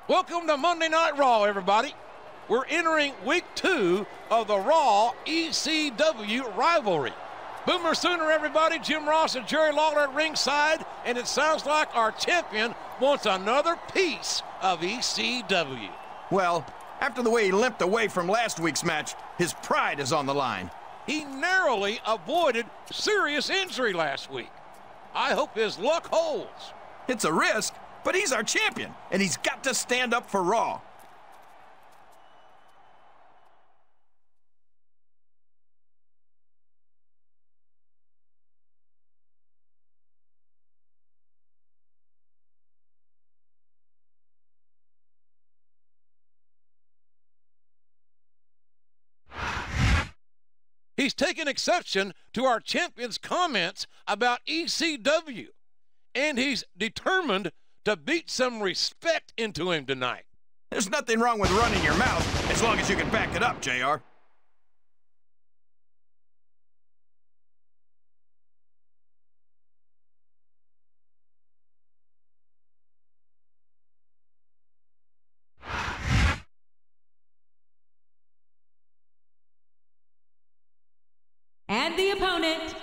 Welcome to Monday Night Raw, everybody. We're entering week 2 of the Raw ECW rivalry. Boomer Sooner, everybody. Jim Ross and Jerry Lawler at ringside, and it sounds like our champion wants another piece of ECW. Well, after the way he limped away from last week's match, his pride is on the line. He narrowly avoided serious injury last week. I hope his luck holds. It's a risk, but he's our champion, and he's got to stand up for Raw. He's taken exception to our champion's comments about ECW, and he's determined to beat some respect into him tonight. There's nothing wrong with running your mouth, as long as you can back it up, JR. And the opponent,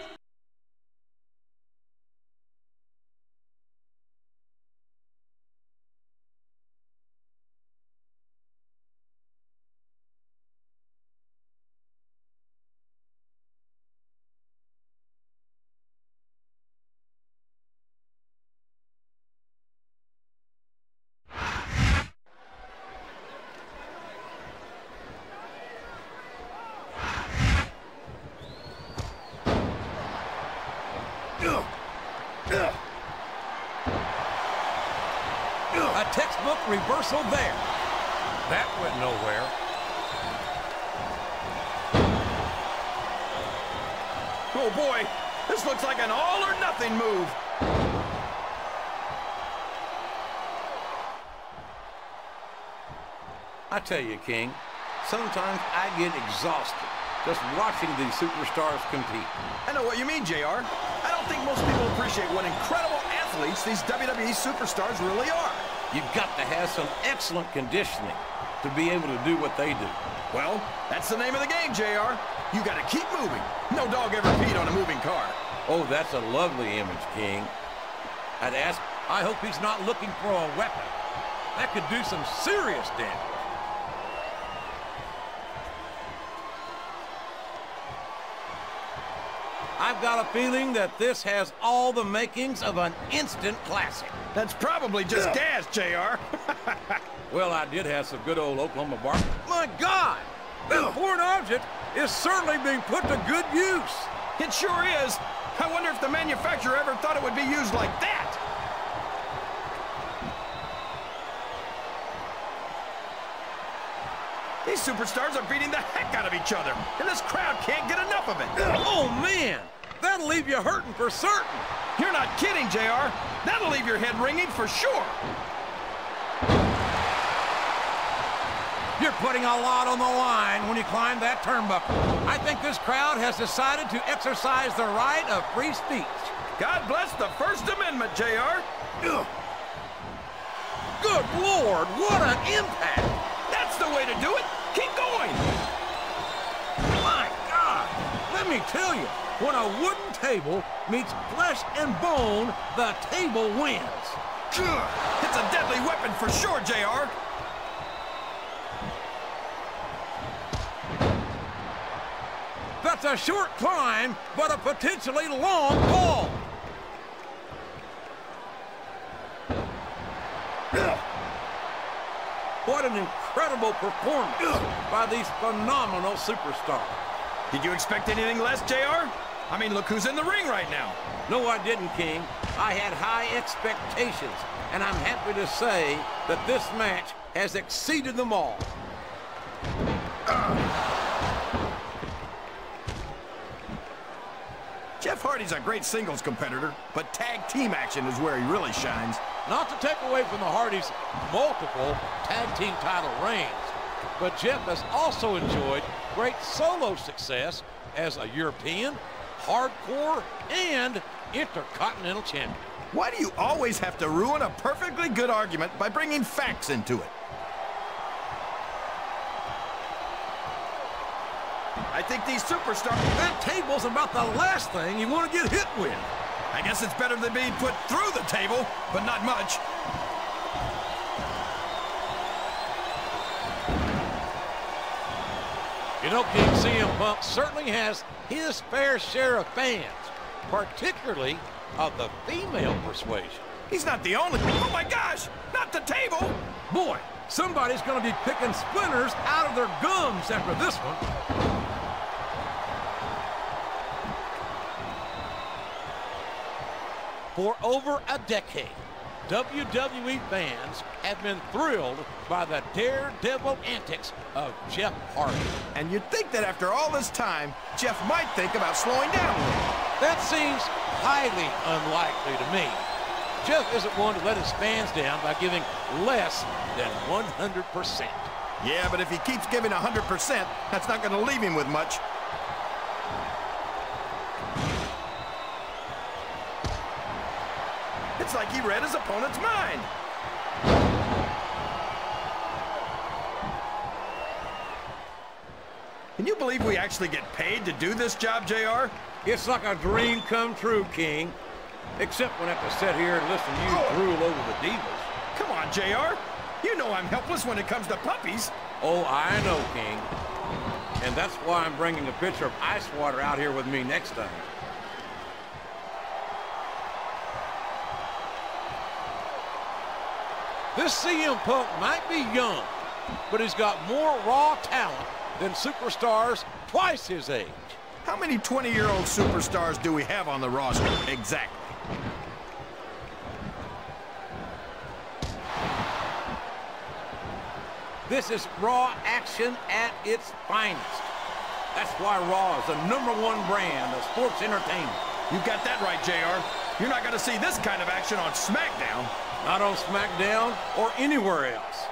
A textbook reversal there. That went nowhere. Oh boy, this looks like an all-or-nothing move. I tell you, King, sometimes I get exhausted just watching these superstars compete. I know what you mean, JR. I don't think most people appreciate what incredible athletes these WWE superstars really are. You've got to have some excellent conditioning to be able to do what they do. Well, that's the name of the game, JR. You got to keep moving. No dog ever peed on a moving car. Oh, that's a lovely image, King. I'd ask, I hope he's not looking for a weapon. That could do some serious damage. I've got a feeling that this has all the makings of an instant classic. That's probably just gas, JR. well, I did have some good old Oklahoma bar. My God! That foreign object is certainly being put to good use. It sure is. I wonder if the manufacturer ever thought it would be used like that. These superstars are beating the heck out of each other, and this crowd can't get enough of it. Oh, man! That'll leave you hurting for certain. You're not kidding, JR. That'll leave your head ringing for sure. You're putting a lot on the line when you climb that turnbuckle. I think this crowd has decided to exercise the right of free speech. God bless the First Amendment, JR. Good Lord, what an impact! That's the way to do it. Keep going. My God, let me tell you, when a wooden table meets flesh and bone, the table wins. It's a deadly weapon for sure, JR. That's a short climb, but a potentially long fall. What an incredible performance by these phenomenal superstars. Did you expect anything less, JR? I mean, look who's in the ring right now. No, I didn't, King. I had high expectations, and I'm happy to say that this match has exceeded them all. Jeff Hardy's a great singles competitor, but tag team action is where he really shines. Not to take away from the Hardys' multiple tag team title reigns, but Jeff has also enjoyed great solo success as a European, hardcore, and intercontinental champion. Why do you always have to ruin a perfectly good argument by bringing facts into it? I think these superstars... That table's about the last thing you want to get hit with. I guess it's better than being put through the table, but not much. You know, King, CM Punk certainly has his fair share of fans, particularly of the female persuasion. He's not the only... Oh, my gosh! Not the table! Boy, somebody's going to be picking splinters out of their gums after this one. For over a decade, WWE fans have been thrilled by the daredevil antics of Jeff Hardy. And you'd think that after all this time, Jeff might think about slowing down a little. That seems highly unlikely to me. Jeff isn't one to let his fans down by giving less than 100%. Yeah, but if he keeps giving 100%, that's not going to leave him with much. It's like he read his opponent's mind. Can you believe we actually get paid to do this job, JR? It's like a dream come true, King. Except when I have to sit here and listen to you drool over the divas. Come on, JR. You know I'm helpless when it comes to puppies. Oh, I know, King. And that's why I'm bringing a pitcher of ice water out here with me next time. This CM Punk might be young, but he's got more raw talent than superstars twice his age. How many 20-year-old superstars do we have on the roster? Exactly. This is Raw action at its finest. That's why Raw is the #1 brand of sports entertainment. You got that right, JR. You're not going to see this kind of action on SmackDown. Not on SmackDown or anywhere else.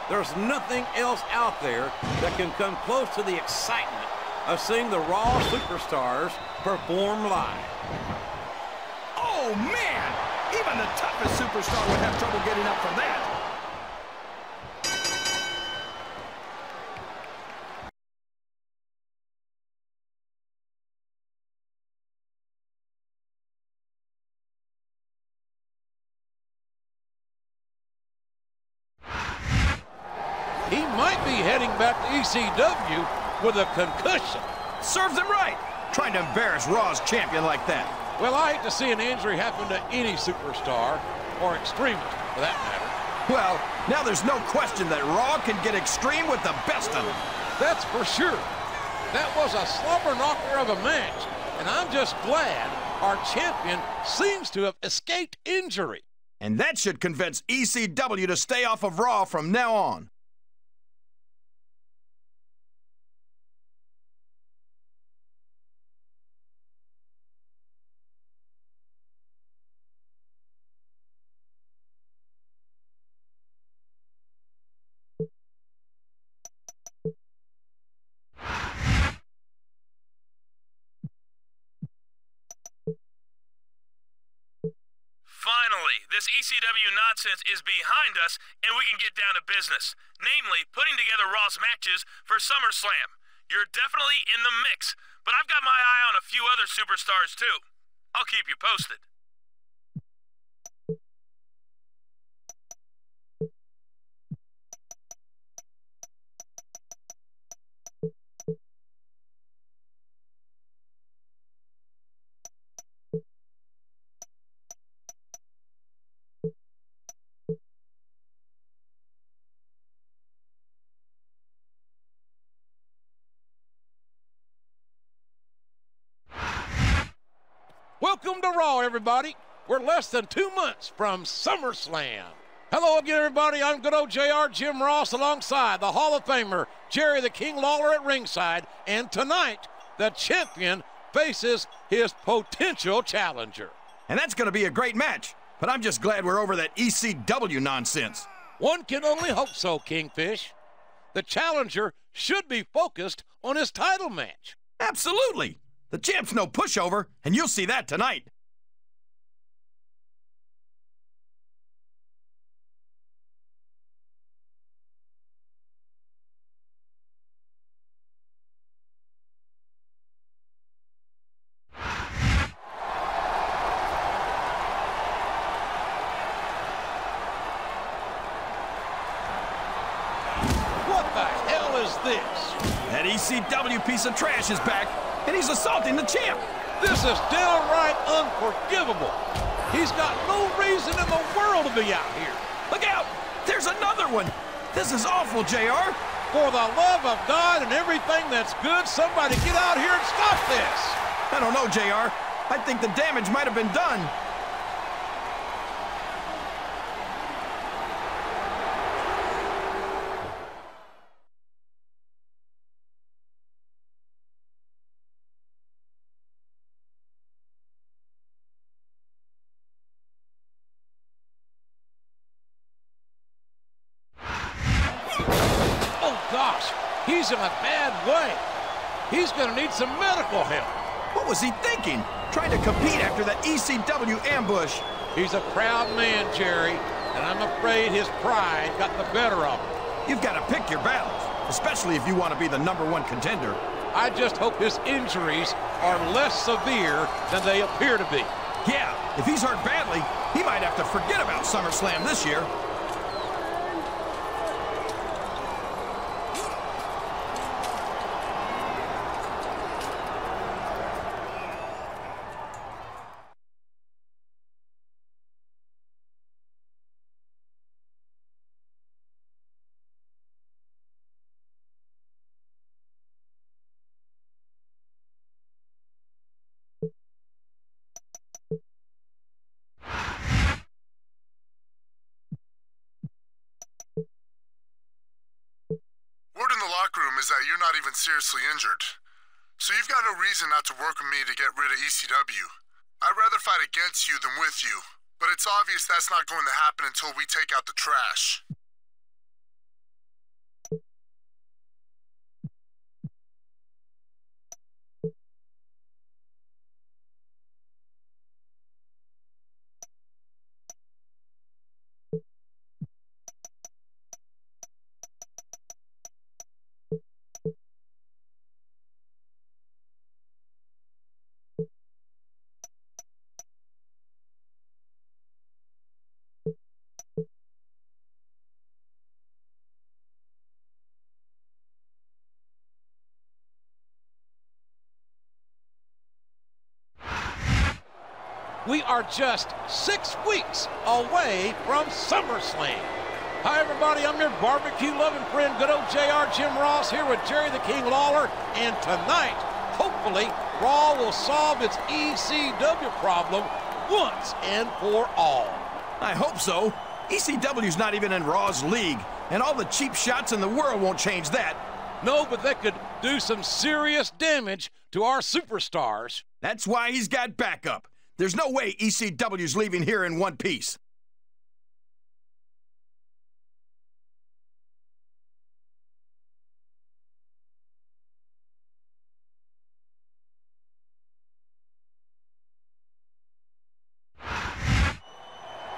There's nothing else out there that can come close to the excitement of seeing the Raw superstars perform live. Oh, man! Even the toughest superstar would have trouble getting up from that. He might be heading back to ECW with a concussion. Serves him right, trying to embarrass Raw's champion like that. Well, I hate to see an injury happen to any superstar, or extremist for that matter. Well, now there's no question that Raw can get extreme with the best of them. That's for sure. That was a slobber knocker of a match, and I'm just glad our champion seems to have escaped injury. And that should convince ECW to stay off of Raw from now on. Finally, this ECW nonsense is behind us, and we can get down to business. Namely, putting together Raw's matches for SummerSlam. You're definitely in the mix, but I've got my eye on a few other superstars, too. I'll keep you posted. Welcome to Raw, everybody. We're less than 2 months from SummerSlam. Hello again, everybody. I'm good old JR, Jim Ross, alongside the Hall of Famer, Jerry the King Lawler at ringside. And tonight, the champion faces his potential challenger. And that's going to be a great match. But I'm just glad we're over that ECW nonsense. One can only hope so, Kingfish. The challenger should be focused on his title match. Absolutely. The champ's no pushover, and you'll see that tonight. is this? That ECW piece of trash is back, and he's assaulting the champ. This is downright unforgivable. He's got no reason in the world to be out here. Look out! There's another one! This is awful, JR. For the love of God and everything that's good, somebody get out here and stop this. I don't know, JR. I think the damage might have been done. Gosh, he's in a bad way. He's going to need some medical help. What was he thinking? Trying to compete after that ECW ambush. He's a proud man, Jerry, and I'm afraid his pride got the better of him. You've got to pick your battles, especially if you want to be the #1 contender. I just hope his injuries are less severe than they appear to be. Yeah, if he's hurt badly, he might have to forget about SummerSlam this year. Word in the locker room is that you're not even seriously injured. So you've got no reason not to work with me to get rid of ECW. I'd rather fight against you than with you, but it's obvious that's not going to happen until we take out the trash. We are just 6 weeks away from SummerSlam. Hi, everybody. I'm your barbecue-loving friend, good old JR Jim Ross, here with Jerry the King Lawler. And tonight, hopefully, Raw will solve its ECW problem once and for all. I hope so. ECW's not even in Raw's league, and all the cheap shots in the world won't change that. No, but that could do some serious damage to our superstars. That's why he's got backup. There's no way ECW's leaving here in one piece.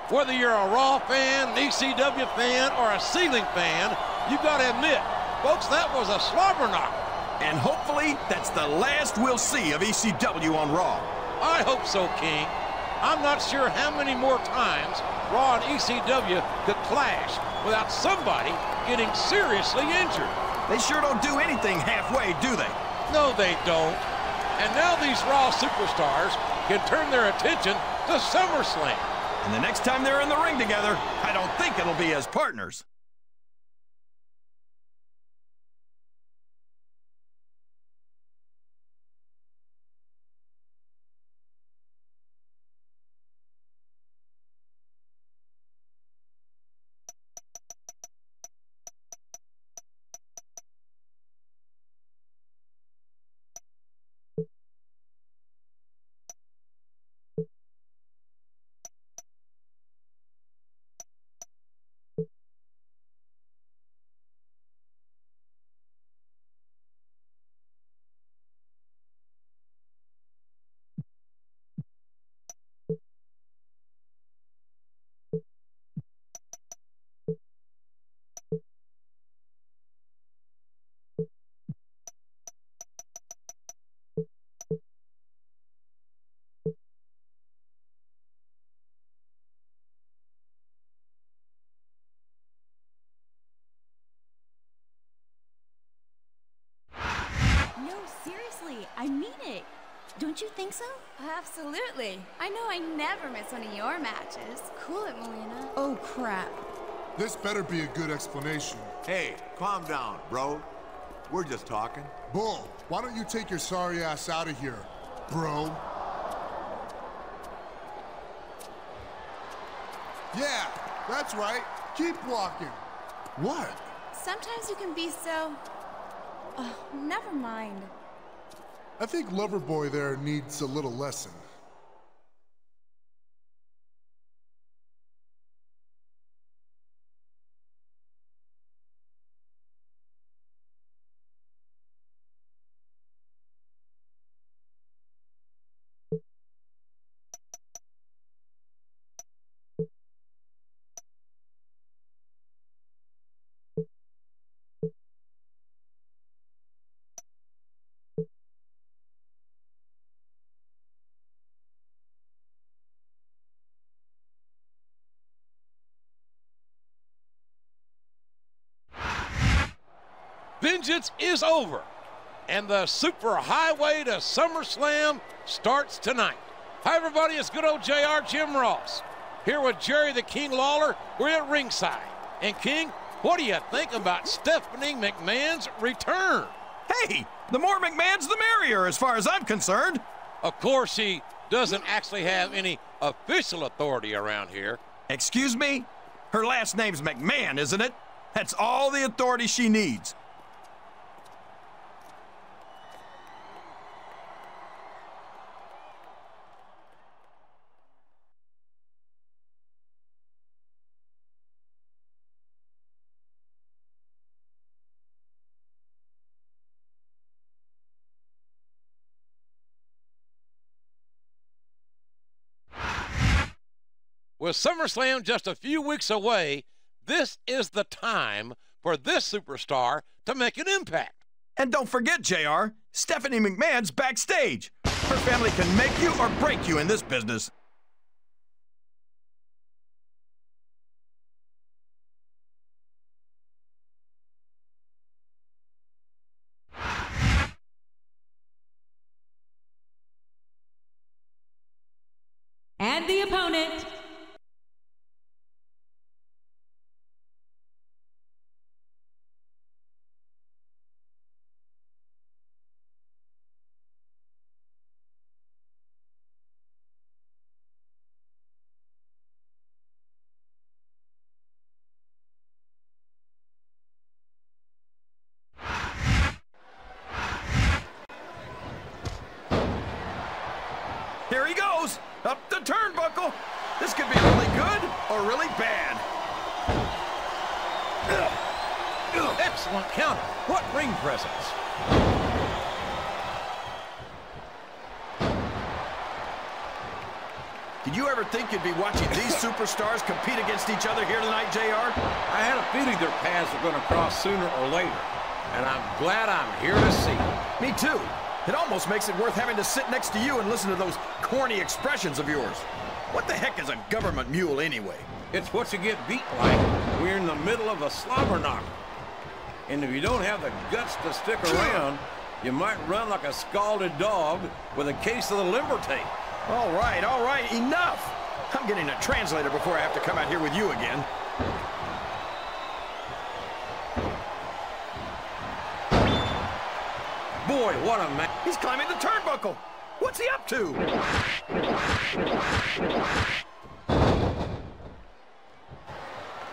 Whether you're a Raw fan, an ECW fan, or a Ceiling fan, you got to admit, folks, that was a slobber knocker. And hopefully, that's the last we'll see of ECW on Raw. I hope so, King. I'm not sure how many more times Raw and ECW could clash without somebody getting seriously injured. They sure don't do anything halfway, do they? No, they don't. And now these Raw superstars can turn their attention to SummerSlam. And the next time they're in the ring together, I don't think it'll be as partners. Don't you think so? Absolutely. I know I never miss one of your matches. Cool it, Melina. Oh, crap. This better be a good explanation. Hey, calm down, bro. We're just talking. Bull, why don't you take your sorry ass out of here, bro? Yeah, that's right. Keep walking. What? Sometimes you can be so... Oh, never mind. I think Loverboy there needs a little lesson. Vengeance is over, and the super highway to SummerSlam starts tonight. Hi, everybody. It's good old JR, Jim Ross, here with Jerry the King Lawler. We're at ringside. And, King, what do you think about Stephanie McMahon's return? Hey, the more McMahons, the merrier, as far as I'm concerned. Of course, she doesn't actually have any official authority around here. Excuse me? Her last name's McMahon, isn't it? That's all the authority she needs. With SummerSlam just a few weeks away, this is the time for this superstar to make an impact. And don't forget, JR, Stephanie McMahon's backstage. Her family can make you or break you in this business. And the opponent, Here he goes, up the turnbuckle. This could be really good or really bad. Excellent counter. What ring presence. Did you ever think you'd be watching these superstars compete against each other here tonight, JR? I had a feeling their paths were going to cross sooner or later, and I'm glad I'm here to see it. Me too. It almost makes it worth having to sit next to you and listen to those corny expressions of yours. What the heck is a government mule anyway? It's what you get beat like when you're in the middle of a slobber knocker. And if you don't have the guts to stick around, you might run like a scalded dog with a case of the limber tape. All right, enough. I'm getting a translator before I have to come out here with you again. Boy, what a man. He's climbing the turnbuckle. What's he up to?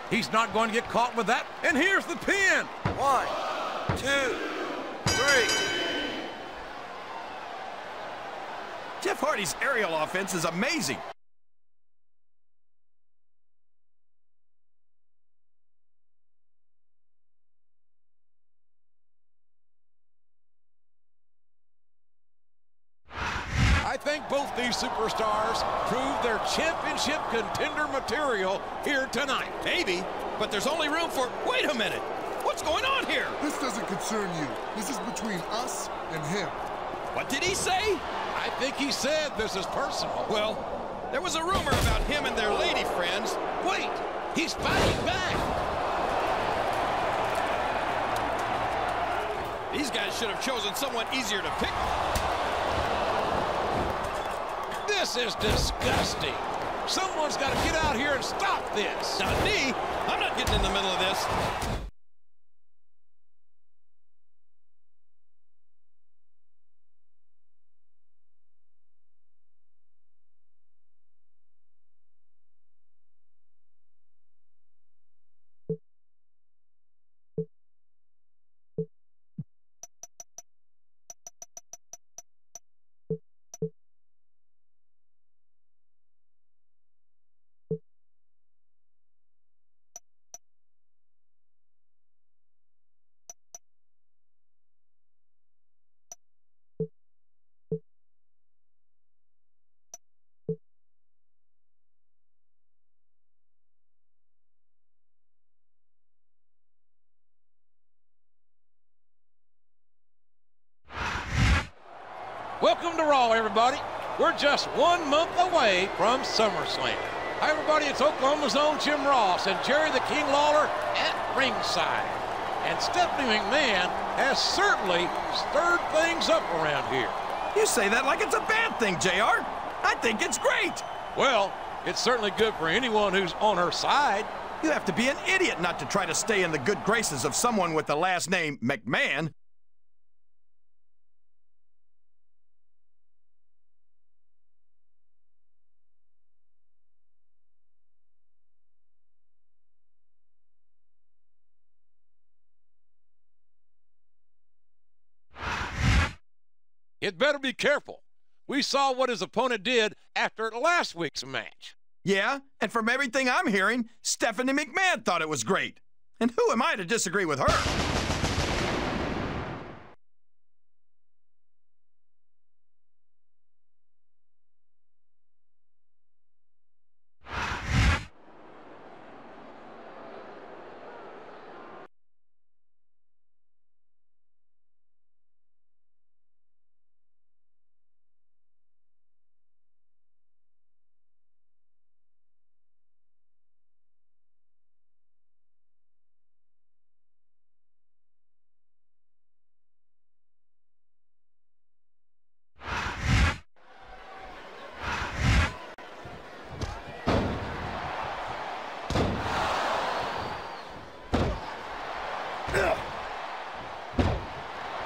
He's not going to get caught with that. And here's the pin. 1, 2, 3. Jeff Hardy's aerial offense is amazing. I think both these superstars proved their championship contender material here tonight. Maybe, but there's only room for... Wait a minute. What's going on here? This doesn't concern you. This is between us and him. What did he say? I think he said this is personal. Well, there was a rumor about him and their lady friends. Wait, he's fighting back. These guys should have chosen someone easier to pick. This is disgusting. Someone's got to get out here and stop this. Not me. I'm not getting in the middle of this. Welcome to Raw, everybody. We're just 1 month away from SummerSlam. Hi, everybody. It's Oklahoma's own Jim Ross and Jerry the King Lawler at ringside. And Stephanie McMahon has certainly stirred things up around here. You say that like it's a bad thing, JR. I think it's great. Well, it's certainly good for anyone who's on her side. You have to be an idiot not to try to stay in the good graces of someone with the last name McMahon. It better be careful. We saw what his opponent did after last week's match. Yeah, and from everything I'm hearing, Stephanie McMahon thought it was great. And who am I to disagree with her?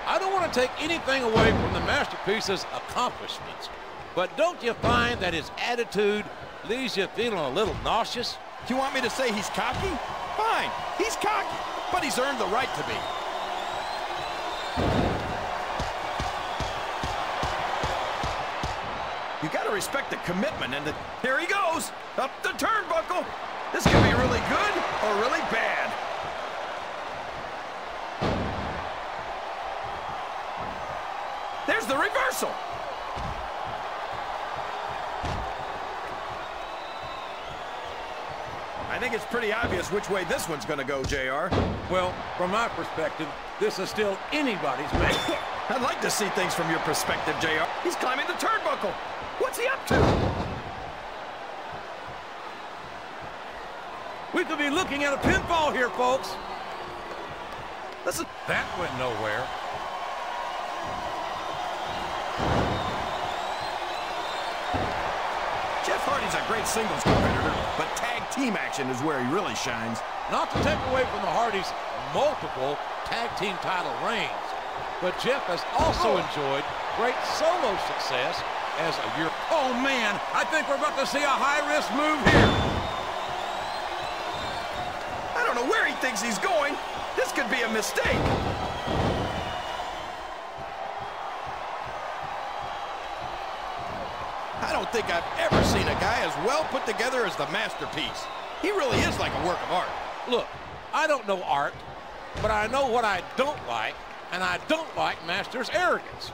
I don't want to take anything away from the Masterpiece's accomplishments, but don't you find that his attitude leaves you feeling a little nauseous? You want me to say he's cocky? Fine, he's cocky, but he's earned the right to be. You got to respect the commitment, and here he goes, up the turnbuckle. This could be really good or really bad. There's the reversal. I think it's pretty obvious which way this one's going to go, JR. Well, from my perspective, this is still anybody's match. I'd like to see things from your perspective, JR. He's climbing the turnbuckle. What's he up to? We could be looking at a pinfall here, folks. Listen. That went nowhere. Jeff Hardy's a great singles competitor, but tag team action is where he really shines. Not to take away from the Hardys' multiple tag team title reigns, but Jeff has also enjoyed great solo success as a year. Oh, man, I think we're about to see a high-risk move here. I don't know where he thinks he's going. This could be a mistake. I don't think I've ever seen a guy as well put together as the Masterpiece. He really is like a work of art. Look, I don't know art, but I know what I don't like, and I don't like Master's arrogance.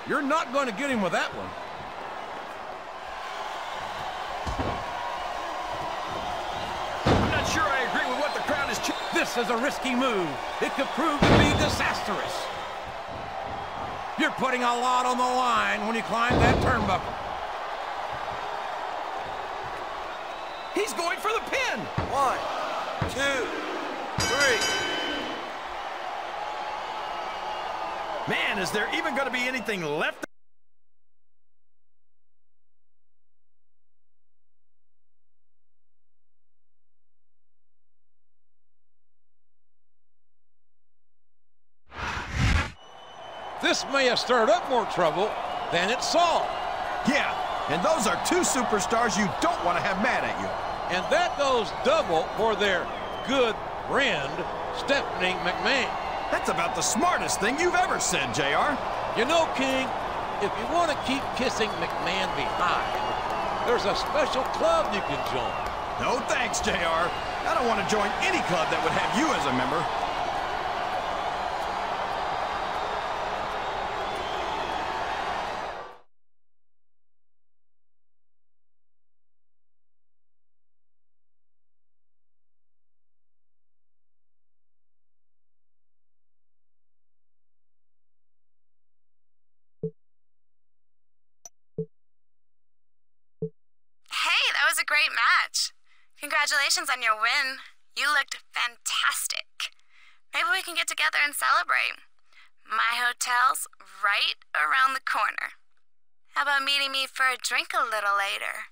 You're not going to get him with that one. I'm not sure I agree with what the crowd is. This is a risky move. It could prove to be disastrous. You're putting a lot on the line when you climb that turnbuckle. He's going for the pin. 1, 2, 3. Man, is there even going to be anything left? This may have stirred up more trouble than it solved. Yeah, and those are two superstars you don't want to have mad at you. And that goes double for their good friend, Stephanie McMahon. That's about the smartest thing you've ever said, JR. You know, King, if you want to keep kissing McMahon behind, there's a special club you can join. No thanks, JR. I don't want to join any club that would have you as a member. Hey, that was a great match. Congratulations on your win. You looked fantastic. Maybe we can get together and celebrate. My hotel's right around the corner. How about meeting me for a drink a little later?